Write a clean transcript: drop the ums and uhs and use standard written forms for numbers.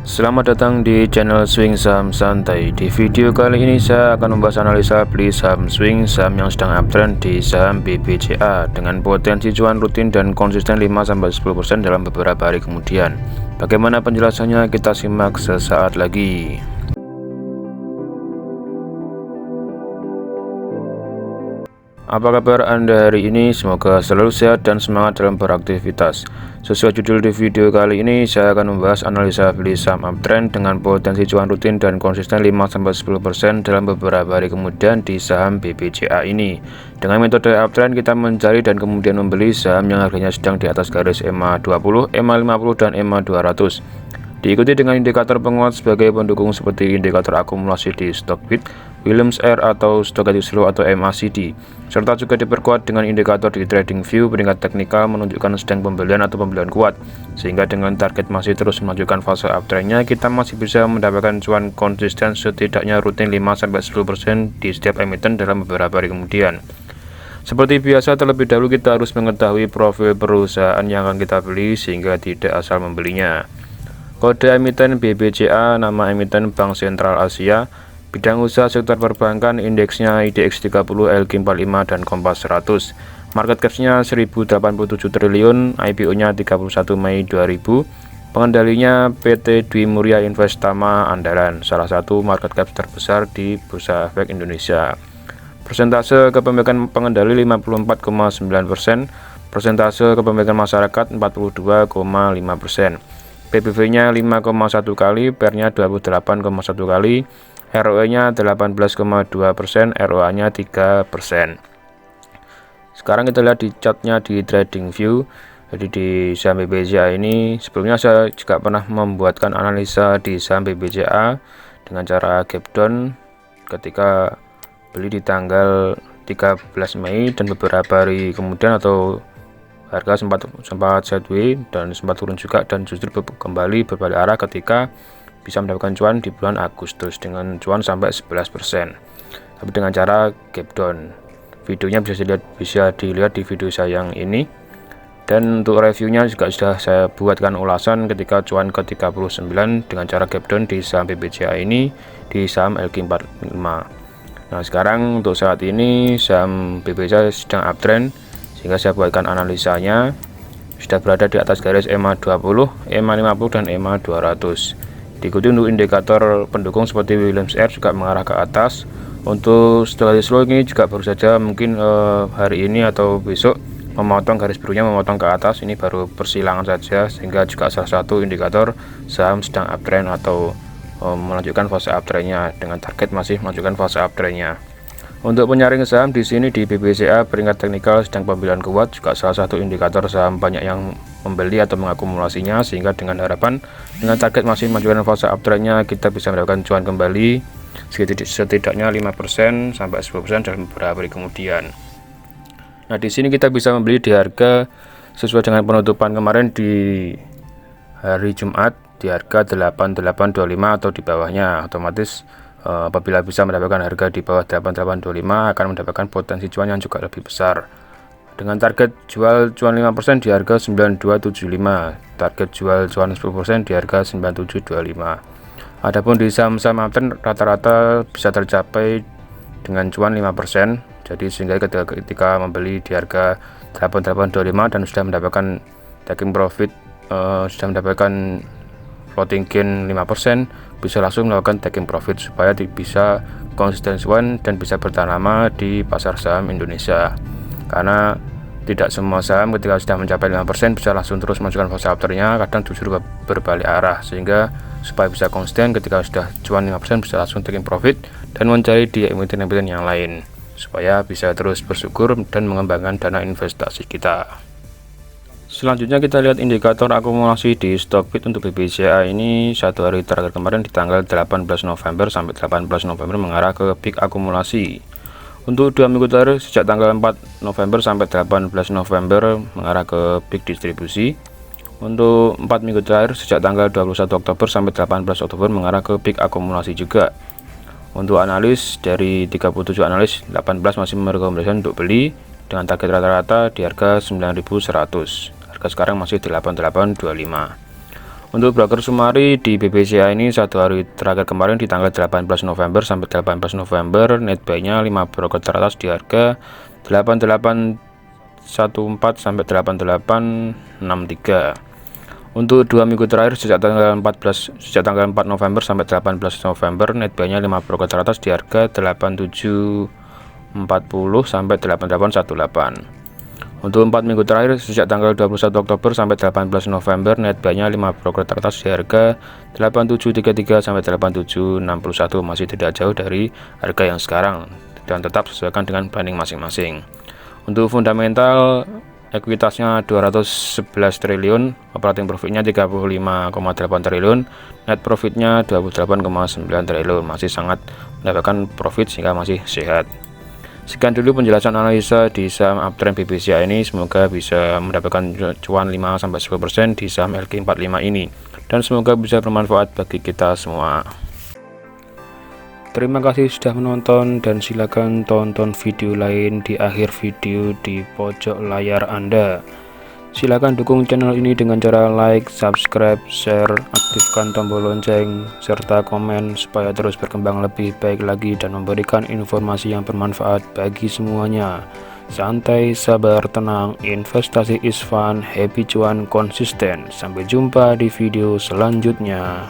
Selamat datang di channel Swing Saham Santai. Di video kali ini saya akan membahas analisa beli saham swing, saham yang sedang uptrend di saham BBCA dengan potensi cuan rutin dan konsisten 5-10% dalam beberapa hari kemudian. Bagaimana penjelasannya, kita simak sesaat lagi. Apa kabar Anda hari ini? Semoga selalu sehat dan semangat dalam beraktivitas. Sesuai judul di video kali ini, saya akan membahas analisa beli saham uptrend dengan potensi cuan rutin dan konsisten 5-10% dalam beberapa hari kemudian di saham BBCA ini. Dengan metode uptrend, kita mencari dan kemudian membeli saham yang harganya sedang di atas garis EMA 20, EMA 50, dan EMA 200. Diikuti dengan indikator penguat sebagai pendukung seperti indikator akumulasi di Stochbit, Williams R atau Stochastic Slow atau MACD, serta juga diperkuat dengan indikator di TradingView peringkat teknikal menunjukkan sedang pembelian atau pembelian kuat, sehingga dengan target masih terus melanjutkan fase uptrendnya, kita masih bisa mendapatkan cuan konsisten setidaknya rutin 5-10% di setiap emiten dalam beberapa hari kemudian. Seperti biasa, terlebih dahulu kita harus mengetahui profil perusahaan yang akan kita beli sehingga tidak asal membelinya. Kode emiten BBCA, nama emiten Bank Sentral Asia, bidang usaha sektor perbankan, indeksnya IDX 30, LQ45, dan Kompas 100. Market cap-nya 1087 triliun, IPO-nya 31 Mei 2000, pengendalinya PT Dwi Muria Investama Andalan, salah satu market cap terbesar di Bursa Efek Indonesia. Persentase kepemilikan pengendali 54,9%, persentase kepemilikan masyarakat 42,5%. PBV-nya 5,1 kali, PER-nya 28,1 kali, ROE-nya 18,2%, ROA-nya 3%. Sekarang kita lihat di chartnya di TradingView. Jadi di saham BBCA ini, sebelumnya saya juga pernah membuatkan analisa di saham BBCA dengan cara gap down ketika beli di tanggal 13 Mei dan beberapa hari kemudian atau harga sempat sideways dan sempat turun juga, dan justru kembali berbalik arah ketika bisa mendapatkan cuan di bulan Agustus dengan cuan sampai 11%, tapi dengan cara gap down. Videonya bisa dilihat di video saya yang ini, dan untuk reviewnya juga sudah saya buatkan ulasan ketika cuan ke-39 dengan cara gap down di saham BBCA ini di saham LQ45. Nah, sekarang untuk saat ini saham BBCA sedang uptrend, sehingga saya buatkan analisanya sudah berada di atas garis EMA 20, EMA 50, dan EMA 200. Diikuti untuk indikator pendukung seperti Williams R juga mengarah ke atas. Untuk Stochastic Slow ini juga baru saja mungkin hari ini atau besok memotong garis birunya, memotong ke atas. Ini baru persilangan saja, sehingga juga salah satu indikator saham sedang uptrend atau melanjutkan fase uptrendnya, dengan target masih melanjutkan fase uptrendnya. Untuk penyaring saham di sini di BBCA peringkat teknikal sedang pembelian kuat, juga salah satu indikator saham banyak yang membeli atau mengakumulasinya, sehingga dengan harapan dengan target masih melanjutkan fase uptrendnya, kita bisa mendapatkan cuan kembali setidaknya 5% sampai 10% dalam beberapa hari kemudian. Nah, di sini kita bisa membeli di harga sesuai dengan penutupan kemarin di hari Jumat di harga 8825 atau di bawahnya. Otomatis apabila bisa mendapatkan harga di bawah 8825 akan mendapatkan potensi cuan yang juga lebih besar. Dengan target jual cuan 5% di harga 9275, target jual cuan 10% di harga 9725. Adapun di saham-saham uptrend rata-rata bisa tercapai dengan cuan 5%. Jadi sehingga ketika membeli di harga 8825 dan sudah mendapatkan taking profit, sudah mendapatkan floating gain 5%, bisa langsung melakukan taking profit supaya bisa konsisten cuan dan bisa bertahan lama di pasar saham Indonesia. Karena tidak semua saham ketika sudah mencapai 5% bisa langsung terus melanjutkan fase uptrendnya, kadang justru berbalik arah, sehingga supaya bisa konsisten ketika sudah cuan 5% bisa langsung taking profit dan mencari di emiten-emiten yang lain supaya bisa terus bersyukur dan mengembangkan dana investasi kita. Selanjutnya kita lihat indikator akumulasi di Stochbit. Untuk BBCA ini satu hari terakhir kemarin di tanggal 18 November sampai 18 November mengarah ke peak akumulasi. Untuk 2 minggu terakhir sejak tanggal 4 November sampai 18 November mengarah ke peak distribusi. Untuk 4 minggu terakhir sejak tanggal 21 Oktober sampai 18 Oktober mengarah ke peak akumulasi juga. Untuk analis dari 37 analis, 18 masih merekomendasikan untuk beli dengan target rata-rata di harga 9.100. Harga sekarang masih 8825. Untuk broker Sumari di BBCA ini satu hari terakhir kemarin di tanggal 18 November sampai 18 November net buy-nya 5 broker teratas di harga 8814 sampai 8863. Untuk 2 minggu terakhir sejak tanggal 4 November sampai 18 November net buy-nya 5 broker teratas di harga 8740 sampai 8818. Untuk 4 minggu terakhir sejak tanggal 21 Oktober sampai 18 November net buy-nya 5 broker teratas di harga 8733 sampai 8761, masih tidak jauh dari harga yang sekarang dan tetap sesuaikan dengan banding masing-masing. Untuk fundamental ekuitasnya 211 triliun, operating profitnya 35,8 triliun, net profitnya 28,9 triliun, masih sangat mendapatkan profit sehingga masih sehat. Sekian dulu penjelasan analisa di saham uptrend BBCA ini, semoga bisa mendapatkan cuan 5-10% di saham LQ45 ini dan semoga bisa bermanfaat bagi kita semua. Terima kasih sudah menonton dan silakan tonton video lain di akhir video di pojok layar Anda. Silakan dukung channel ini dengan cara like, subscribe, share, aktifkan tombol lonceng, serta komen supaya terus berkembang lebih baik lagi dan memberikan informasi yang bermanfaat bagi semuanya. Santai, sabar, tenang, investasi is fun, happy cuan konsisten. Sampai jumpa di video selanjutnya.